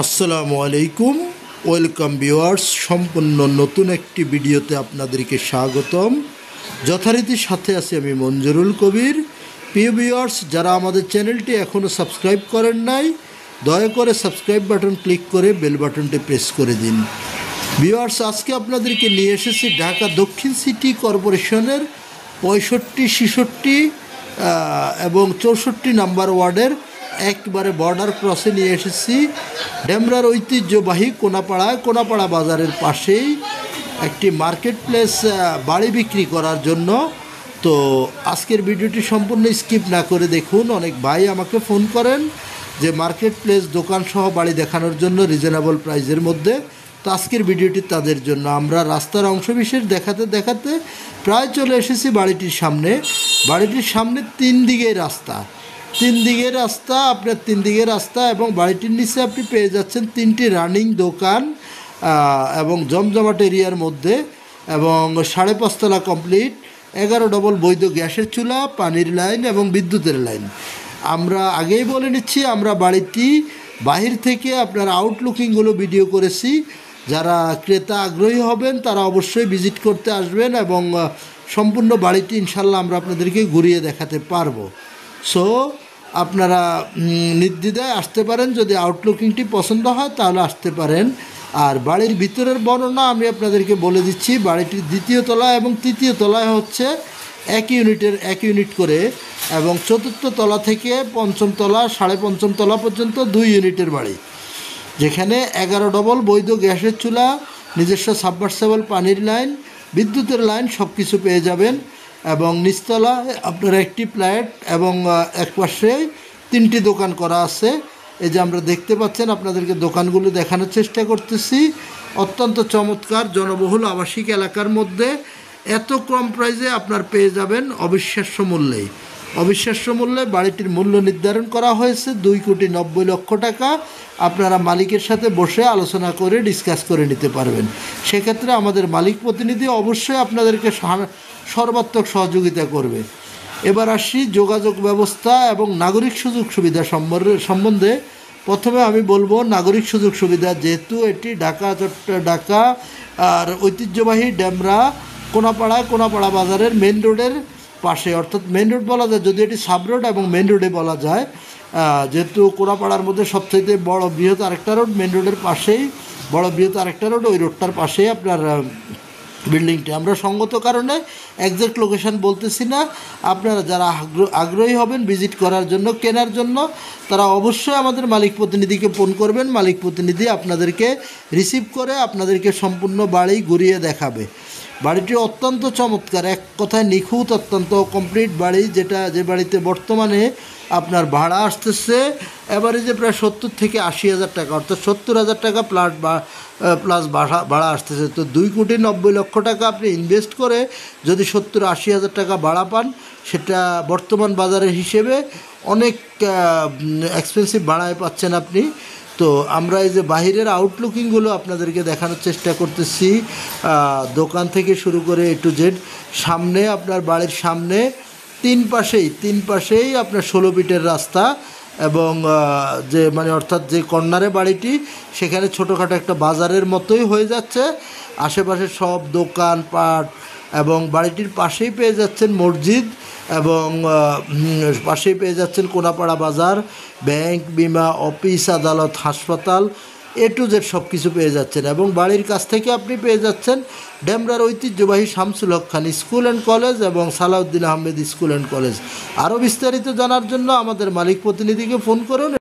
আসসালামু আলাইকুম। Welcome viewers, সম্পূর্ণ নতুন একটি ভিডিওতে আপনাদেরকে স্বাগতম। যথারীতির সাথে আছি আমি মঞ্জুরুল কবির। প্রিয় ভিউয়ার্স, যারা আমাদের চ্যানেলটি এখনও সাবস্ক্রাইব করেন নাই, দয়া করে সাবস্ক্রাইব বাটন ক্লিক করে বেল বাটনটি প্রেস করে দিন। ভিউয়ার্স, আজকে আপনাদেরকে নিয়ে এসেছি ঢাকা দক্ষিণ সিটি কর্পোরেশনের 65, 66 এবং 64 নাম্বার ওয়ার্ডের একবারে বর্ডার ক্রসে নিয়ে এসেছি। ডেমরার ঐতিহ্যবাহী কোনাপাড়া বাজারের পাশেই একটি মার্কেট প্লেস বাড়ি বিক্রি করার জন্য। তো আজকের ভিডিওটি সম্পূর্ণ স্কিপ না করে দেখুন। অনেক ভাই আমাকে ফোন করেন যে মার্কেট প্লেস দোকানসহ বাড়ি দেখানোর জন্য রিজনেবল প্রাইসের মধ্যে। তো আজকের ভিডিওটি তাদের জন্য। আমরা রাস্তার অংশবিশেষ দেখাতে দেখাতে প্রায় চলে এসেছি বাড়িটির সামনে। বাড়িটির সামনে তিন দিকে রাস্তা এবং বাড়িটির নিচে আপনি পেয়ে যাচ্ছেন 3টি রানিং দোকান এবং জমজমাট এরিয়ার মধ্যে, এবং 5.5 তলা কমপ্লিট, 11 ডবল বৈধ গ্যাসের চুলা, পানির লাইন এবং বিদ্যুতের লাইন। আমরা আগেই বলে নিচ্ছি, আমরা বাড়িটি বাহির থেকে আপনার আউটলুকিংগুলো ভিডিও করেছি। যারা ক্রেতা আগ্রহী হবেন তারা অবশ্যই ভিজিট করতে আসবেন এবং সম্পূর্ণ বাড়িটি ইনশাল্লাহ আমরা আপনাদেরকে ঘুরিয়ে দেখাতে পারবো। সো আপনারা নির্দ্বিধায় আসতে পারেন। যদি আউটলুকিংটি পছন্দ হয় তাহলে আসতে পারেন। আর বাড়ির ভিতরের বর্ণনা আমি আপনাদেরকে বলে দিচ্ছি। বাড়িটির 2য় তলা এবং 3য় তলায় হচ্ছে এক ইউনিট করে, এবং 4র্থ তলা থেকে 5ম তলা 5.5 তলা পর্যন্ত 2 ইউনিটের বাড়ি, যেখানে 11 ডবল বৈধ গ্যাসের চুলা, নিজস্ব সাবমার্সিবল পানির লাইন, বিদ্যুতের লাইন সব কিছু পেয়ে যাবেন। এবং নিচতলায় আপনার একটি ফ্ল্যাট এবং একপাশে 3টি দোকান করা আছে। এই যে আমরা দেখতে পাচ্ছেন, আপনাদেরকে দোকানগুলো দেখানোর চেষ্টা করতেছি। অত্যন্ত চমৎকার জনবহুল আবাসিক এলাকার মধ্যে এত কম প্রাইসে আপনার পেয়ে যাবেন অবিশ্বাস্য মূল্যে। বাড়িটির মূল্য নির্ধারণ করা হয়েছে 2,90,00,000 টাকা। আপনারা মালিকের সাথে বসে আলোচনা করে ডিসকাস করে নিতে পারবেন। সেক্ষেত্রে আমাদের মালিক প্রতিনিধি অবশ্যই আপনাদেরকে সর্বাত্মক সহযোগিতা করবে। এবার আসি যোগাযোগ ব্যবস্থা এবং নাগরিক সুযোগ সুবিধা সম্বন্ধে। প্রথমে আমি বলবো নাগরিক সুযোগ সুবিধা, যেহেতু এটি ঢাকা আর ঐতিহ্যবাহী ডেমরা কোনাপাড়া বাজারের মেন রোডের পাশে, অর্থাৎ মেন রোড বলা যায়, যদি এটি সাব রোড এবং মেন রোডে বলা যায়। যেহেতু কোনাপাড়ার মধ্যে সবথেকে বড় বৃহৎ আরেকটা রোড, মেন রোডের পাশেই বড় বৃহৎ আরেকটা রোড, ওই রোডটার পাশেই আপনার বিল্ডিংটি। আমরা সঙ্গত কারণে একজ্যাক্ট লোকেশান বলতেছি না। আপনারা যারা আগ্রহী হবেন ভিজিট করার জন্য, কেনার জন্য, তারা অবশ্যই আমাদের মালিক প্রতিনিধিকে ফোন করবেন। মালিক প্রতিনিধি আপনাদেরকে রিসিভ করে আপনাদেরকে সম্পূর্ণ বাড়ি ঘুরিয়ে দেখাবে। বাড়িটি অত্যন্ত চমৎকার, এক কথায় নিখুঁত, অত্যন্ত কমপ্লিট বাড়ি, যে বাড়িতে বর্তমানে আপনার ভাড়া আসতেছে এভারেজে প্রায় 70 থেকে 80,000 টাকা, অর্থাৎ 70,000 টাকা প্লাস ভাড়া আসতেছে। তো 2,90,00,000 টাকা আপনি ইনভেস্ট করে যদি 70-80,000 টাকা ভাড়া পান, সেটা বর্তমান বাজারের হিসেবে অনেক এক্সপেন্সিভ ভাড়ায় পাচ্ছেন আপনি। তো আমরা এই যে বাহিরের আউটলুকিংগুলো আপনাদেরকে দেখানোর চেষ্টা করতেছি, দোকান থেকে শুরু করে A to Z। সামনে আপনার বাড়ির সামনে তিন পাশেই আপনার 16 ফিটের রাস্তা, এবং অর্থাৎ যে কর্নারে বাড়িটি, সেখানে ছোটোখাটো একটা বাজারের মতোই হয়ে যাচ্ছে। আশেপাশে সব দোকানপাট, এবং বাড়িটির পাশেই পেয়ে যাচ্ছেন মসজিদ, এবং পাশেই পেয়ে যাচ্ছেন কোনাপাড়া বাজার, ব্যাংক, বিমা, অফিস, আদালত, হাসপাতাল, A to Z সব কিছু পেয়ে যাচ্ছেন। এবং বাড়ির কাছ থেকে আপনি পেয়ে যাচ্ছেন ডেমরার ঐতিহ্যবাহী Shamsul Haque Khan school and college এবং Salahuddin Ahmed school and college. আরও বিস্তারিত জানার জন্য আমাদের মালিক প্রতিনিধিকে ফোন করুন।